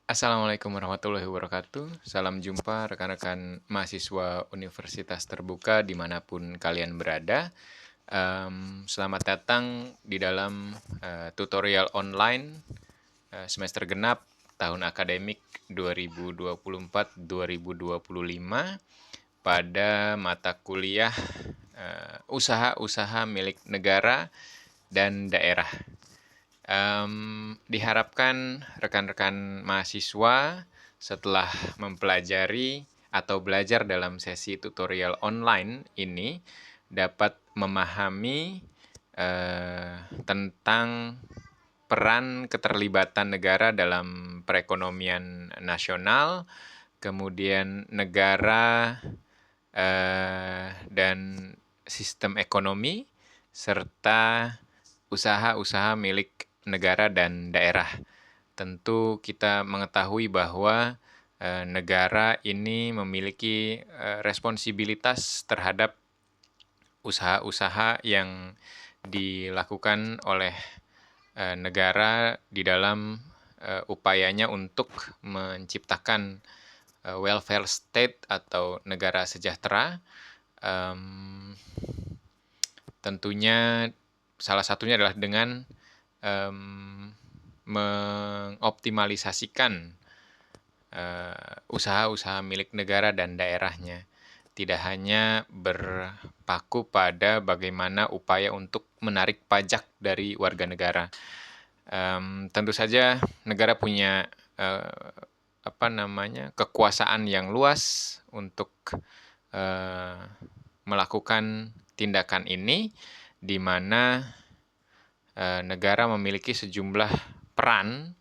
Assalamualaikum warahmatullahi wabarakatuh. Salam jumpa rekan-rekan mahasiswa Universitas Terbuka dimanapun kalian berada. Selamat datang di dalam tutorial online semester genap tahun akademik 2024-2025 pada mata kuliah usaha-usaha milik negara dan daerah. Diharapkan rekan-rekan mahasiswa setelah mempelajari atau belajar dalam sesi tutorial online ini dapat memahami tentang peran keterlibatan negara dalam perekonomian nasional, kemudian negara dan sistem ekonomi, serta usaha-usaha milik negara dan daerah. Tentu kita mengetahui bahwa negara ini memiliki responsibilitas terhadap usaha-usaha yang dilakukan oleh negara di dalam upayanya untuk menciptakan welfare state atau negara sejahtera. Tentunya salah satunya adalah dengan mengoptimalisasikan usaha-usaha milik negara dan daerahnya. Tidak hanya berpaku pada bagaimana upaya untuk menarik pajak dari warga negara. Tentu saja negara punya kekuasaan yang luas untuk melakukan tindakan ini, di mana negara memiliki sejumlah peran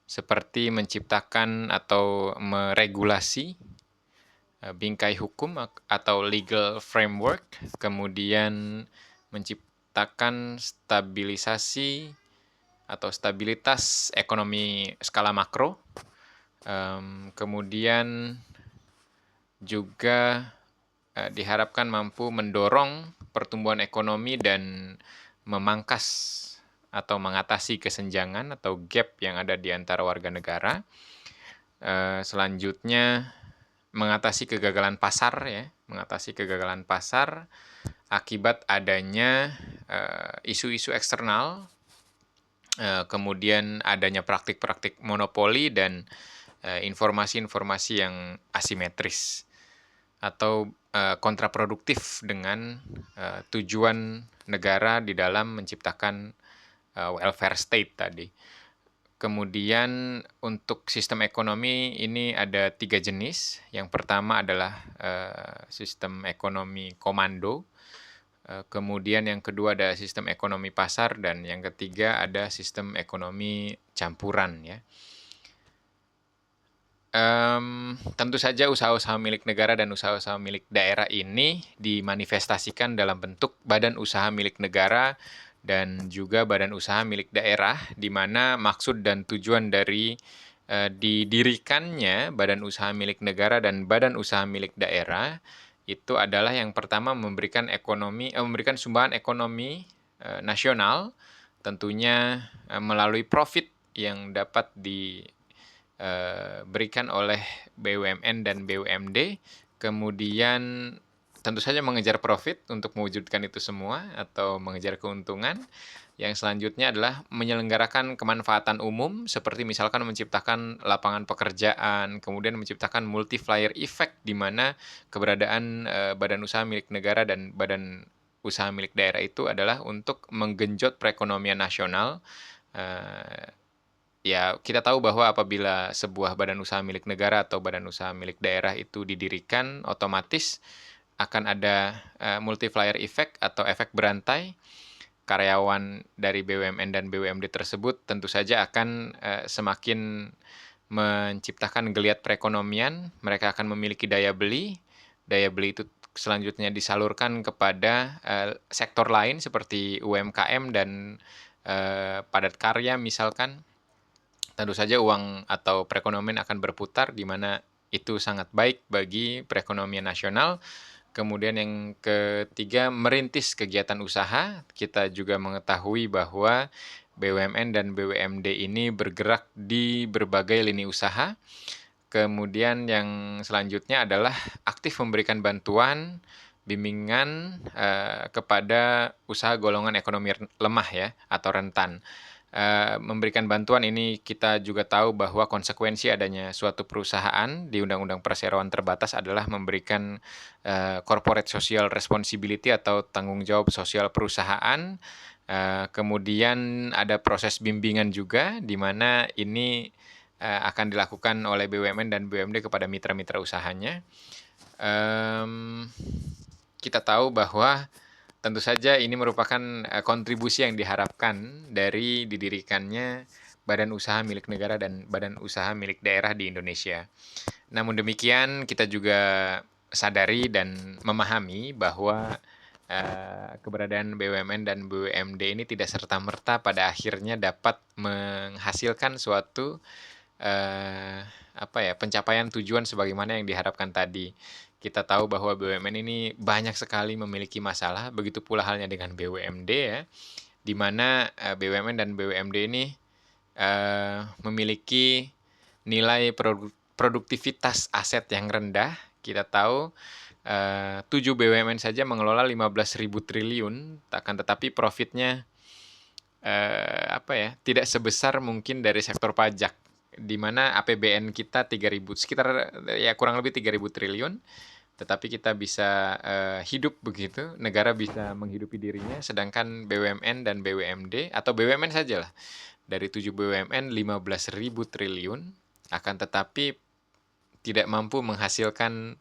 seperti menciptakan atau meregulasi bingkai hukum atau legal framework, kemudian menciptakan stabilisasi atau stabilitas ekonomi skala makro, kemudian juga diharapkan mampu mendorong pertumbuhan ekonomi dan memangkas atau mengatasi kesenjangan atau gap yang ada di antara warga negara. Selanjutnya mengatasi kegagalan pasar akibat adanya isu-isu eksternal, kemudian adanya praktik-praktik monopoli dan informasi-informasi yang asimetris atau kontraproduktif dengan tujuan negara di dalam menciptakan welfare state tadi. Kemudian untuk sistem ekonomi ini ada 3 jenis. Yang pertama adalah sistem ekonomi komando, kemudian yang kedua ada sistem ekonomi pasar, dan yang ketiga ada sistem ekonomi campuran ya. Tentu saja usaha-usaha milik negara dan usaha-usaha milik daerah ini dimanifestasikan dalam bentuk badan usaha milik negara dan juga badan usaha milik daerah, di mana maksud dan tujuan dari didirikannya badan usaha milik negara dan badan usaha milik daerah itu adalah yang pertama memberikan sumbangan ekonomi nasional, tentunya melalui profit yang dapat diberikan oleh BUMN dan BUMD, kemudian tentu saja mengejar profit untuk mewujudkan itu semua atau mengejar keuntungan. Yang selanjutnya adalah menyelenggarakan kemanfaatan umum, seperti misalkan menciptakan lapangan pekerjaan, kemudian menciptakan multiplier effect, di mana keberadaan badan usaha milik negara dan badan usaha milik daerah itu adalah untuk menggenjot perekonomian nasional. Ya, kita tahu bahwa apabila sebuah badan usaha milik negara atau badan usaha milik daerah itu didirikan, otomatis akan ada multiplier effect atau efek berantai. Karyawan dari BUMN dan BUMD tersebut tentu saja akan semakin menciptakan geliat perekonomian. Mereka akan memiliki daya beli. Daya beli itu selanjutnya disalurkan kepada sektor lain seperti UMKM dan padat karya misalkan. Tentu saja uang atau perekonomian akan berputar, di mana itu sangat baik bagi perekonomian nasional. Kemudian yang ketiga, merintis kegiatan usaha. Kita juga mengetahui bahwa BUMN dan BUMD ini bergerak di berbagai lini usaha. Kemudian yang selanjutnya adalah aktif memberikan bantuan, bimbingan kepada usaha golongan ekonomi lemah ya atau rentan. Memberikan bantuan ini kita juga tahu bahwa konsekuensi adanya suatu perusahaan di Undang-Undang Perseroan Terbatas adalah memberikan corporate social responsibility atau tanggung jawab sosial perusahaan. Kemudian ada proses bimbingan juga di mana ini akan dilakukan oleh BUMN dan BUMD kepada mitra-mitra usahanya. Kita tahu bahwa tentu saja ini merupakan kontribusi yang diharapkan dari didirikannya badan usaha milik negara dan badan usaha milik daerah di Indonesia. Namun demikian, kita juga sadari dan memahami bahwa keberadaan BUMN dan BUMD ini tidak serta-merta pada akhirnya dapat menghasilkan suatu pencapaian tujuan sebagaimana yang diharapkan tadi. Kita tahu bahwa BUMN ini banyak sekali memiliki masalah, begitu pula halnya dengan BUMD ya, di mana BUMN dan BUMD ini memiliki nilai produktivitas aset yang rendah. Kita tahu 7 BUMN saja mengelola 15.000 triliun, akan tetapi profitnya tidak sebesar mungkin dari sektor pajak, di mana APBN kita kurang lebih 3.000 triliun, tetapi kita bisa hidup begitu, negara bisa menghidupi dirinya, sedangkan BUMN dan BUMD, atau BUMN sajalah, dari 7 BUMN 15.000 triliun, akan tetapi tidak mampu menghasilkan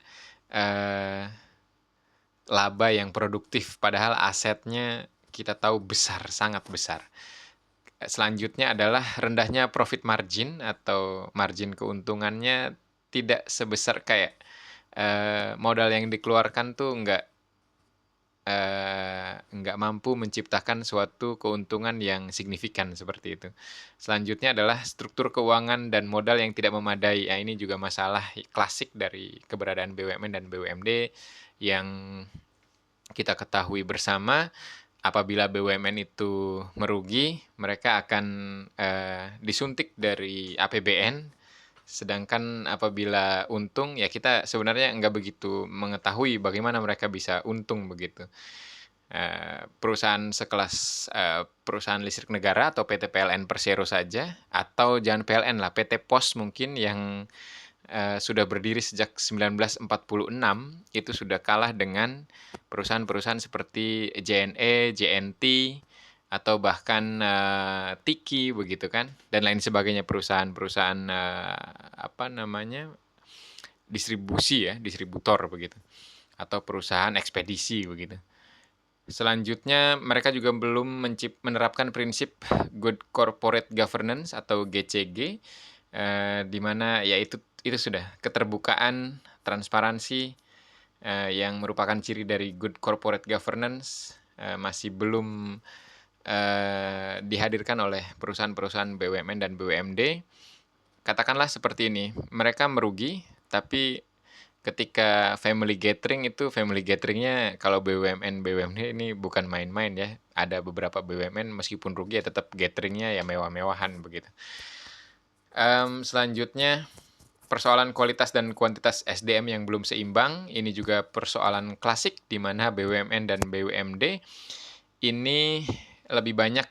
laba yang produktif, padahal asetnya kita tahu besar, sangat besar. Selanjutnya adalah rendahnya profit margin atau margin keuntungannya tidak sebesar kayak modal yang dikeluarkan tuh nggak mampu menciptakan suatu keuntungan yang signifikan seperti itu. Selanjutnya adalah struktur keuangan dan modal yang tidak memadai. Nah, ini juga masalah klasik dari keberadaan BUMN dan BUMD yang kita ketahui bersama. Apabila BUMN itu merugi, mereka akan disuntik dari APBN, sedangkan apabila untung, ya kita sebenarnya nggak begitu mengetahui bagaimana mereka bisa untung begitu. Perusahaan sekelas perusahaan listrik negara atau PT PLN Persero saja, atau jangan PLN lah, PT POS mungkin yang sudah berdiri sejak 1946, itu sudah kalah dengan perusahaan-perusahaan seperti JNE, JNT, atau bahkan Tiki begitu kan, dan lain sebagainya, perusahaan-perusahaan distribusi ya, distributor begitu, atau perusahaan ekspedisi begitu. Selanjutnya, mereka juga belum menerapkan prinsip Good Corporate Governance atau GCG, di mana ya itu sudah keterbukaan, transparansi yang merupakan ciri dari Good Corporate Governance masih belum dihadirkan oleh perusahaan-perusahaan BUMN dan BUMD. Katakanlah seperti ini, mereka merugi, tapi ketika family gatheringnya kalau BUMN BUMD ini bukan main-main ya. Ada beberapa BUMN meskipun rugi ya tetap gatheringnya ya mewah-mewahan begitu. Selanjutnya, persoalan kualitas dan kuantitas SDM yang belum seimbang. Ini juga persoalan klasik di mana BUMN dan BUMD ini lebih banyak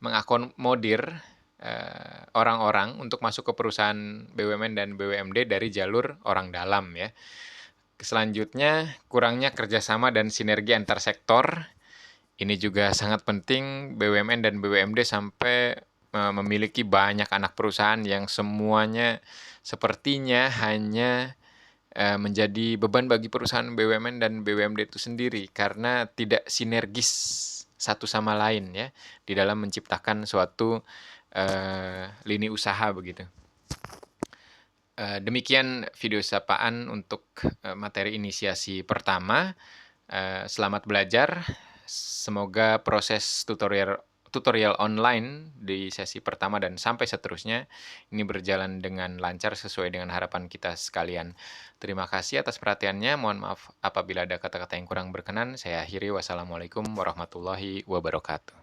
mengakomodir orang-orang untuk masuk ke perusahaan BUMN dan BUMD dari jalur orang dalam ya. Selanjutnya, kurangnya kerjasama dan sinergi antar sektor. Ini juga sangat penting. BUMN dan BUMD sampai memiliki banyak anak perusahaan yang semuanya sepertinya hanya menjadi beban bagi perusahaan BUMN dan BUMD itu sendiri karena tidak sinergis satu sama lain ya di dalam menciptakan suatu lini usaha begitu. Demikian video sapaan untuk materi inisiasi pertama. Selamat belajar. Semoga proses tutorial online di sesi pertama dan sampai seterusnya ini berjalan dengan lancar sesuai dengan harapan kita sekalian. Terima kasih atas perhatiannya. Mohon maaf apabila ada kata-kata yang kurang berkenan. Saya akhiri. Wassalamualaikum warahmatullahi wabarakatuh.